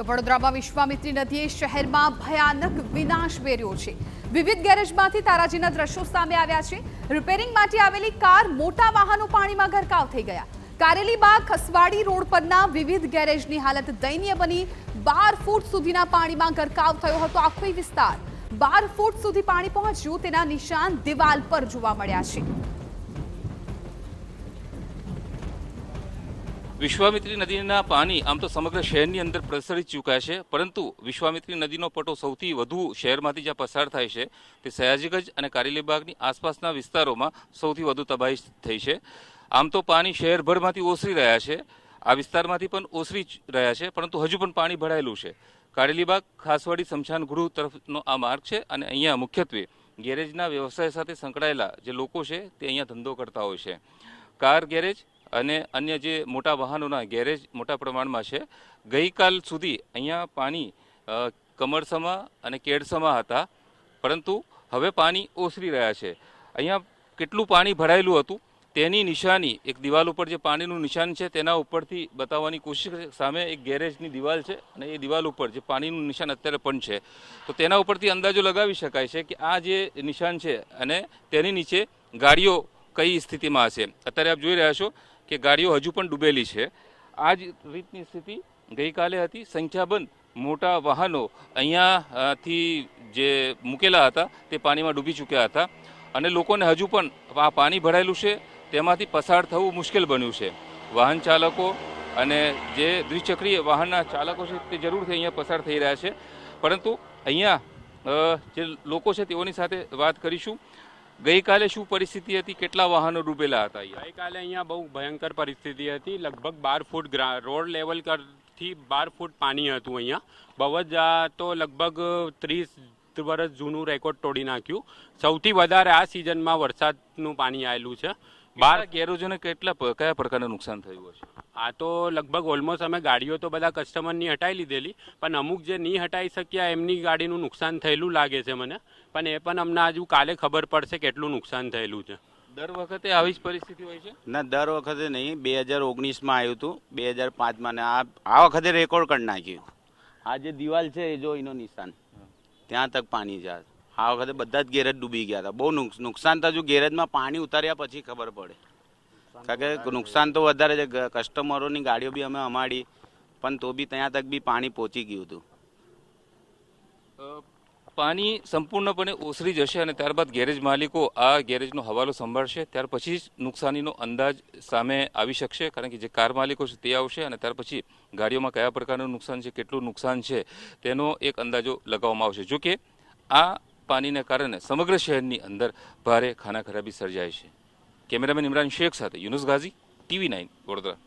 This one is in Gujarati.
તો વડોદરામાં વિશ્વામિત્રી નદીએ શહેરમાં ભયાનક વિનાશ વેર્યો છે। વિવિધ ગેરેજમાંથી તારાજીના દ્રશ્યો સામે આવ્યા છે। રિપેરિંગ માટે આવેલી કાર, મોટા વાહનો પાણીમાં ગરકાવ થઈ ગયા। કારેલીબાગ ખસવાડી રોડ પરના વિવિધ ગેરેજની હાલત દયનીય બની। 12 ફૂટ સુધીના પાણીમાં ગરકાવ થયો હતો। આખો વિસ્તાર 12 ફૂટ સુધી પાણી પહોંચ્યું તેના નિશાન દિવાલ પર જોવા મળ્યા છે। વિશ્વામિત્રી નદીના પાણી આમ તો સમગ્ર શહેરની અંદર પ્રસરી ચૂક્યા છે, પરંતુ વિશ્વામિત્રી નદીનો પટો સૌથી વધુ શહેરમાંથી જ્યાં પસાર થાય છે તે સયાજીગંજ અને કારેલીબાગની આસપાસના વિસ્તારોમાં સૌથી વધુ તબાહી થઈ છે। આમ તો પાણી શહેરભરમાંથી ઓસરી રહ્યા છે, આ વિસ્તારમાંથી પણ ઓસરી રહ્યા છે, પરંતુ હજુ પણ પાણી ભરાયેલું છે। કારેલીબાગ ખાસવાડી સ્મશાન ગૃહ તરફનો આ માર્ગ છે અને અહીંયા મુખ્યત્વે ગેરેજના વ્યવસાય સાથે સંકળાયેલા જે લોકો છે તે અહીંયા ધંધો કરતા હોય છે। કાર ગેરેજ અને અન્ય જે મોટા વાહનોના ગેરેજ મોટા પ્રમાણમાં છે। ગઈકાલ સુધી અહીંયા પાણી કમરસમાં અને કેડસમાં હતા, પરંતુ હવે પાણી ઓસરી રહ્યા છે। અહીંયા કેટલું પાણી ભરાયેલું હતું તેની નિશાની એક દિવાલ ઉપર જે પાણીનું નિશાન છે તેના ઉપરથી બતાવવાની કોશિશ કરી। સામે એક ગેરેજની દિવાલ છે અને એ દિવાલ ઉપર જે પાણીનું નિશાન અત્યારે પણ છે, તો તેના ઉપરથી અંદાજો લગાવી શકાય છે કે આ જે નિશાન છે અને તેની નીચે ગાડીઓ કઈ સ્થિતિમાં હશે। અત્યારે આપ જોઈ રહ્યા છો કે ગાડીઓ હજુ પણ ડૂબેલી છે। આ જ રીતની સ્થિતિ ગઈકાલે હતી। સંખ્યાબંધ મોટા વાહનો અહીંયાથી જે મૂકેલા હતા તે પાણીમાં ડૂબી ચૂક્યા હતા અને લોકોને હજુ પણ આ પાણી ભરાયેલું છે તેમાંથી પસાર થવું મુશ્કેલ બન્યું છે। વાહન ચાલકો અને જે દ્વિચક્રીય વાહનના ચાલકો છે તે જરૂરથી અહીંયા પસાર થઈ રહ્યા છે, પરંતુ અહીંયા જે લોકો છે તેઓની સાથે વાત કરીશું। ગઈકાલે શું પરિસ્થિતિ હતી, કેટલા વાહનો ડૂબેલા હતા? ગઈકાલે અહીંયા બહુ ભયંકર પરિસ્થિતિ હતી। લગભગ 12 ફૂટ રોડ લેવલ થી 12 ફૂટ પાણી હતું અહીંયા। બહુ જ તો લગભગ 30 વર્ષ જૂનું રેકોર્ડ તોડી નાખ્યું। સૌથી વધારે આ સિઝનમાં વરસાદનું પાણી આવેલું છે। 12 ગેરેજોને કયા પ્રકારનું નુકસાન થયું હશે? આ તો લગભગ ઓલમોસ્ટ અમે ગાડીઓ તો બધા કસ્ટમરની હટાવી લીધેલી, પણ અમુક જે નહીં હટાવી શક્યા એમની ગાડીનું નુકસાન થયેલું લાગે છે મને, પણ એ પણ અમને હજુ કાલે ખબર પડશે કેટલું નુકસાન થયેલું છે। દર વખતે આવી જ પરિસ્થિતિ હોય છે? ના, દર વખતે નહીં। 2019માં આવ્યું હતું, 2005માં, ને આ વખતે રેકોર્ડ કરી નાખ્યું। આ જે દિવાલ છે એ જો એનો નિશાન, ત્યાં તક પાણી જાય। આ વખતે બધા જ ગેરેજ ડૂબી ગયા હતા। બહુ નુકસાન થયું। ગેરેજમાં પાણી ઉતાર્યા પછી ખબર પડે, કારણ કે નુકસાન તો વધારે છે। કસ્ટમરોની ગાડીઓ બી અમે અમાડી, પણ તો બી ત્યાં તક બી પાણી પહોંચી ગયું હતું। પાણી સંપૂર્ણપણે ઓસરી જશે અને ત્યારબાદ ગેરેજ માલિકો આ ગેરેજનો હવાલો સંભાળશે, ત્યાર પછી જ નુકસાનીનો અંદાજ સામે આવી શકશે, કારણ કે જે કાર માલિકો છે તે આવશે અને ત્યાર પછી ગાડીઓમાં કયા પ્રકારનું નુકસાન છે, કેટલું નુકસાન છે તેનો એક અંદાજો લગાવવામાં આવશે। જોકે આ પાણીને કારણે સમગ્ર શહેરની અંદર ભારે ખાનાખરાબી સર્જાય છે। કેમેરામેન ઇમરાન શેખ સાથે યુનુસ ગાઝી, TV9 વડોદરા।